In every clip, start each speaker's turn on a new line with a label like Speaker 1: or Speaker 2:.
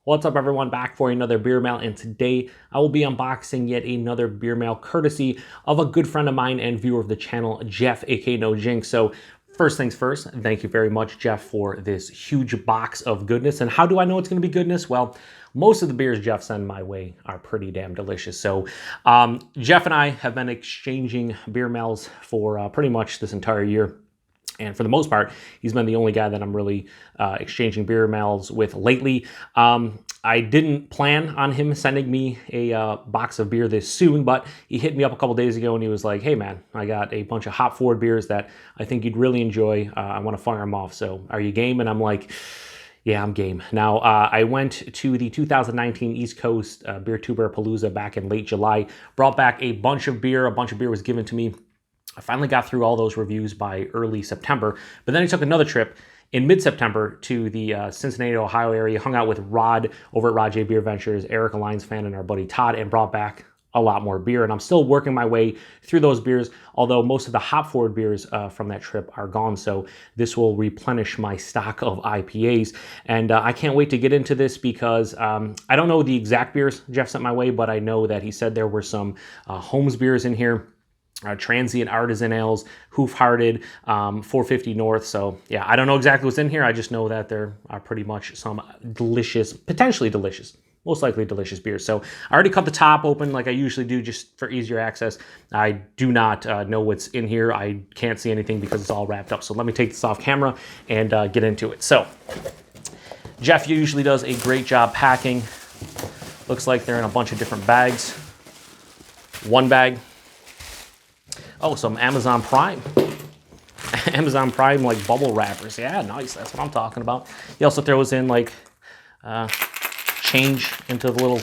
Speaker 1: What's up, everyone? Back for another beer mail, and today I will be unboxing yet another beer mail courtesy of a good friend of mine and viewer of the channel, Jeff, aka NoJinx. So first things first, thank you very much, Jeff, for this huge box of goodness. And how do I know it's going to be goodness? Well, most of the beers Jeff sent my way are pretty damn delicious. So Jeff and I have been exchanging beer mails for pretty much this entire year. And for the most part, he's been the only guy that I'm really exchanging beer mails with lately. I didn't plan on him sending me a box of beer this soon, but he hit me up a couple days ago and he was like, hey man, I got a bunch of hop forward beers that I think you'd really enjoy. I want to fire them off. So are you game? And I'm like, yeah, I'm game. Now, I went to the 2019 East Coast Beer Tuber Palooza back in late July, brought back a bunch of beer. A bunch of beer was given to me. I finally got through all those reviews by early September, but then I took another trip in mid-September to the Cincinnati, Ohio area, hung out with Rod over at Rod J Beer Ventures, Eric, a Lions fan, and our buddy Todd, and brought back a lot more beer. And I'm still working my way through those beers, although most of the hop-forward beers from that trip are gone, so this will replenish my stock of IPAs. And I can't wait to get into this because I don't know the exact beers Jeff sent my way, but I know that he said there were some Holmes beers in here. Transient Artisan Ales, Hoof-Hearted, 450 North. So yeah, I don't know exactly what's in here. I just know that there are pretty much some delicious, potentially delicious, most likely delicious beers. So I already cut the top open like I usually do just for easier access. I do not know what's in here. I can't see anything because it's all wrapped up. So let me take this off camera and get into it. So Jeff usually does a great job packing. Looks like they're in a bunch of different bags. One bag. Oh, some Amazon Prime. Amazon Prime, like bubble wrappers. Yeah, nice. That's what I'm talking about. He also throws in like change into the little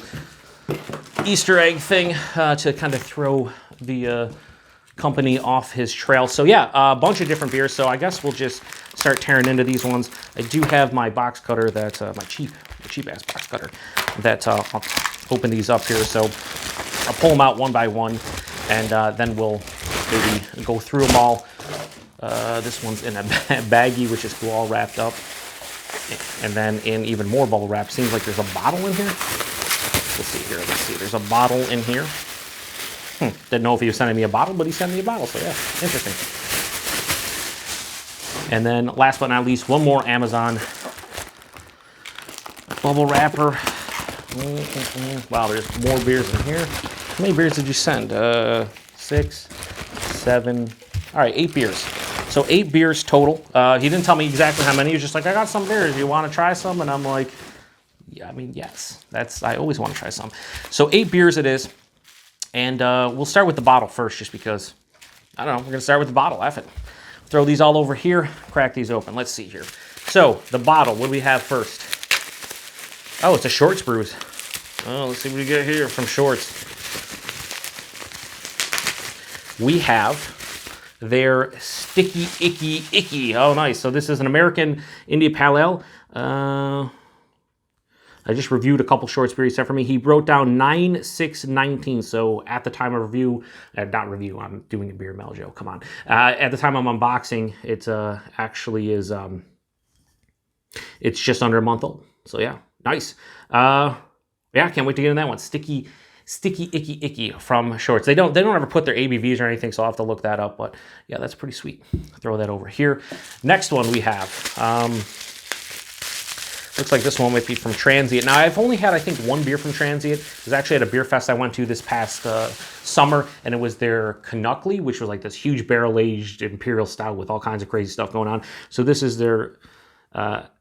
Speaker 1: Easter egg thing to kind of throw the company off his trail. So yeah, a bunch of different beers. So I guess we'll just start tearing into these ones. I do have my box cutter that, my cheap ass box cutter that I'll open these up here. So I'll pull them out one by one and then we'll maybe go through them all. This one's in a baggie, which is cool, all wrapped up. And then in even more bubble wrap. Seems like there's a bottle in here. Let's see here. Let's see. There's a bottle in here. Didn't know if he was sending me a bottle, but he sent me a bottle. So yeah, interesting. And then last but not least, one more Amazon bubble wrapper. Wow, there's more beers in here. How many beers did you send? 6, 7, all right, 8 beers. So 8 beers total. He didn't tell me exactly how many. He was just like, I got some beers. You want to try some? And I'm like, yeah, I mean, yes. I always want to try some. So 8 beers it is. And we'll start with the bottle first just because, I don't know, we're going to start with the bottle. F it. Throw these all over here, crack these open. Let's see here. So the bottle, what do we have first? Oh, it's a Shorts Brews. Oh, let's see what we get here from Shorts. We have their Sticky Icky Icky. Oh, nice. So this is an American India Pale Ale. I just reviewed a couple Shorts beers he sent for me. He wrote down 9/6/19. So at the time of review, not review, I'm doing a beer mail, Joe. Come on. At the time I'm unboxing, it actually is, it's just under a month old. So yeah, nice. Yeah, can't wait to get in that one. Sticky Icky Icky from Shorts. They don't ever put their ABVs or anything, so I'll have to look that up. But yeah, that's pretty sweet. Throw that over here. Next one we have. Looks like this one might be from Transient. Now, I've only had, I think, one beer from Transient. It was actually at a beer fest I went to this past summer, and it was their Canuckly, which was like this huge barrel-aged Imperial Stout with all kinds of crazy stuff going on. So this is their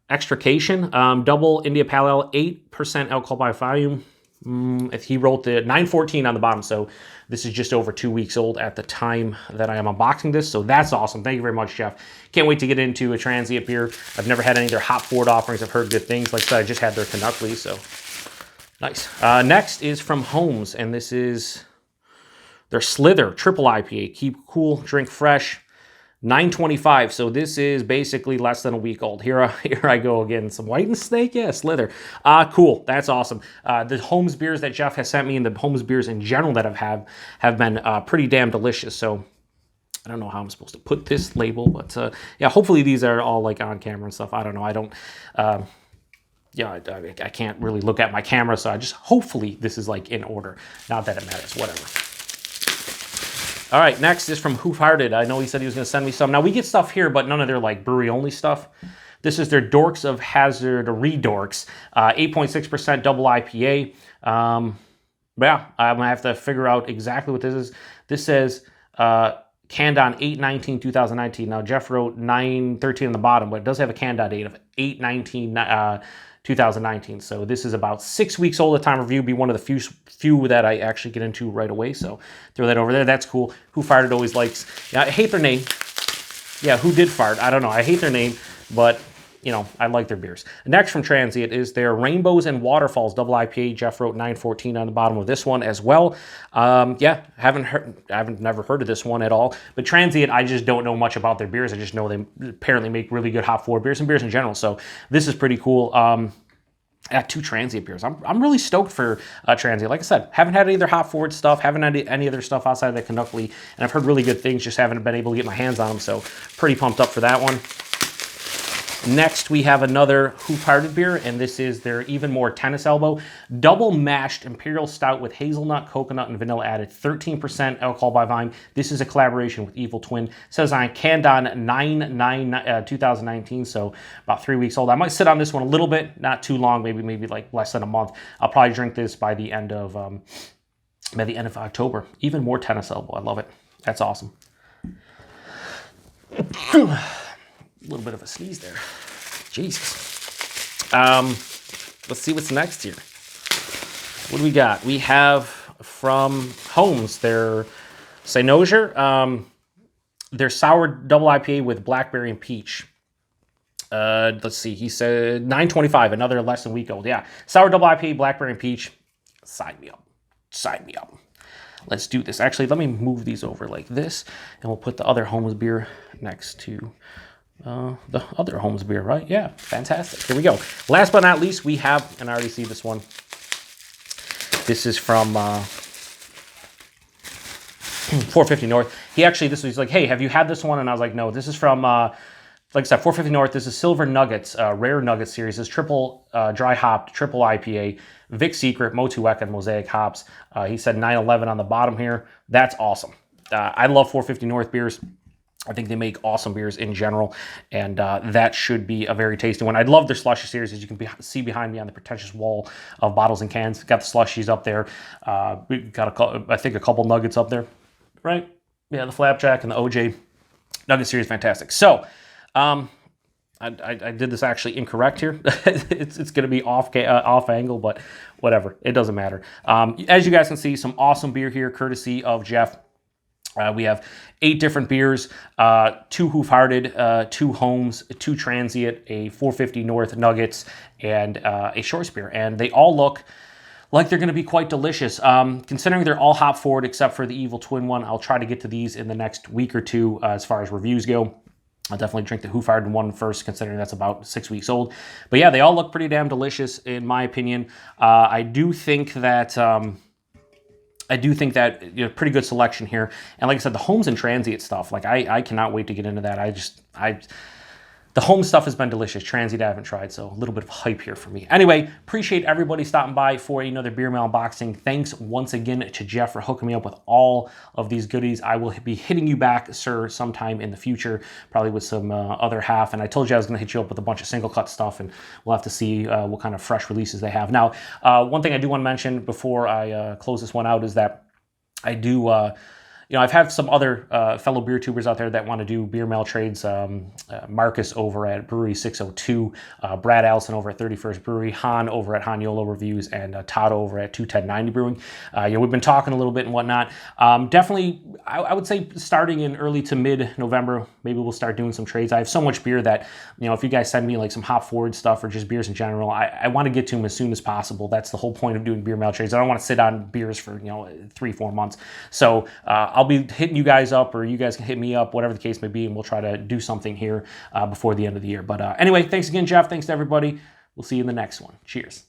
Speaker 1: Extrication Double India Pale Ale, 8% alcohol by volume. If he wrote the 9/14 on the bottom, so this is just over 2 weeks old at the time that I am unboxing this, so that's awesome. Thank you very much, Jeff. Can't wait to get into a Transient beer. I've never had any of their hop forward offerings. I've heard good things. Like I said, I just had their Canuckly, so nice. Next is from Holmes, and this is their Slither Triple IPA. Keep cool, drink fresh. 9.25, so this is basically less than a week old. Here I go again. Some White and Snake, yeah, Slither. Cool, that's awesome. The Holmes beers that Jeff has sent me and the Holmes beers in general that I've have been pretty damn delicious. So I don't know how I'm supposed to put this label, but yeah, hopefully these are all like on camera and stuff. I don't know. I don't yeah, I can't really look at my camera, so I just, hopefully this is like in order. Not that it matters, whatever. All right, next is from Hoofhearted. I know he said he was going to send me some. Now, we get stuff here, but none of their like brewery-only stuff. This is their Dorks of Hazard, or Redorks, 8.6% double IPA. Yeah, I'm going to have to figure out exactly what this is. This says canned on 8/19/2019. Now, Jeff wrote 9/13 on the bottom, but it does have a canned date of 8/19/2019. So this is about 6 weeks old at time of review. Be one of the few that I actually get into right away. So throw that over there. That's cool. Who Farted always likes. Yeah, I hate their name. Yeah, who did fart? I don't know. I hate their name, but you know, I like their beers. Next from Transient is their Rainbows and Waterfalls double IPA. Jeff wrote 9/14 on the bottom of this one as well. Yeah, never heard of this one at all. But Transient, I just don't know much about their beers. I just know they apparently make really good hop forward beers and beers in general. So this is pretty cool. At 2 Transient beers. I'm really stoked for Transient. Like I said, haven't had any of their hop forward stuff, haven't had any other stuff outside of the Canuckly, and I've heard really good things, just haven't been able to get my hands on them, so pretty pumped up for that one. Next, we have another Hoofhearted beer, and this is their Even More Tennis Elbow. Double mashed Imperial Stout with hazelnut, coconut, and vanilla added. 13% alcohol by volume. This is a collaboration with Evil Twin. It says on canned on 9/9/2019, so about 3 weeks old. I might sit on this one a little bit, not too long, maybe like less than a month. I'll probably drink this by the end of October. Even More Tennis Elbow. I love it. That's awesome. A little bit of a sneeze there. Jesus. Let's see what's next here. What do we got? We have from Holmes their Cynosure, their sour double IPA with blackberry and peach. Let's see. He said 9/25, another less than week old. Yeah, sour double IPA, blackberry and peach. Sign me up. Sign me up. Let's do this. Actually, let me move these over like this, and we'll put the other Holmes beer next to the other Holmes beer, right? Yeah, fantastic. Here we go. Last but not least, we have, and I already see this one. This is from 450 North. He's like, hey, have you had this one? And I was like, no, this is from, like I said, 450 North. This is Silver Nuggets, Rare Nugget series. This triple dry hopped, triple IPA, Vic Secret, Motu Eka, and Mosaic hops. He said 9/11 on the bottom here. That's awesome. I love 450 North beers. I think they make awesome beers in general, and that should be a very tasty one. I love their slushy series, as you can see behind me on the pretentious wall of bottles and cans. Got the slushies up there. We got, I think, a couple nuggets up there, right? Yeah, the Flapjack and the OJ Nugget series, fantastic. So, I did this actually incorrect here. it's going to be off angle, but whatever. It doesn't matter. As you guys can see, some awesome beer here, courtesy of Jeff. We have 8 different beers, 2 Hoofhearted, 2 Holmes, 2 Transient, a 450 North Nuggets, and a Short Spear. And they all look like they're going to be quite delicious. Considering they're all hop forward except for the Evil Twin one, I'll try to get to these in the next week or two as far as reviews go. I'll definitely drink the Hoofhearted one first, considering that's about 6 weeks old. But yeah, they all look pretty damn delicious, in my opinion. I do think that... pretty good selection here. And like I said, the Holmes and Transient stuff, like I cannot wait to get into that. The home stuff has been delicious. Transient I haven't tried, so a little bit of hype here for me. Anyway, appreciate everybody stopping by for another Beer Mail unboxing. Thanks once again to Jeff for hooking me up with all of these goodies. I will be hitting you back, sir, sometime in the future, probably with some other half. And I told you I was going to hit you up with a bunch of single cut stuff, and we'll have to see what kind of fresh releases they have. Now, one thing I do want to mention before I close this one out is that I do... I've had some other fellow beer tubers out there that want to do beer mail trades. Marcus over at Brewery 602, Brad Allison over at 31st Brewery, Han over at Han Yolo Reviews, and Todd over at 21090 Brewing. We've been talking a little bit and whatnot. Definitely, I would say starting in early to mid-November, maybe we'll start doing some trades. I have so much beer that, if you guys send me like some hop forward stuff or just beers in general, I want to get to them as soon as possible. That's the whole point of doing beer mail trades. I don't want to sit on beers for 3-4 months. So I'll be hitting you guys up, or you guys can hit me up, whatever the case may be, and we'll try to do something here before the end of the year. But anyway, thanks again, Jeff. Thanks to everybody. We'll see you in the next one. Cheers.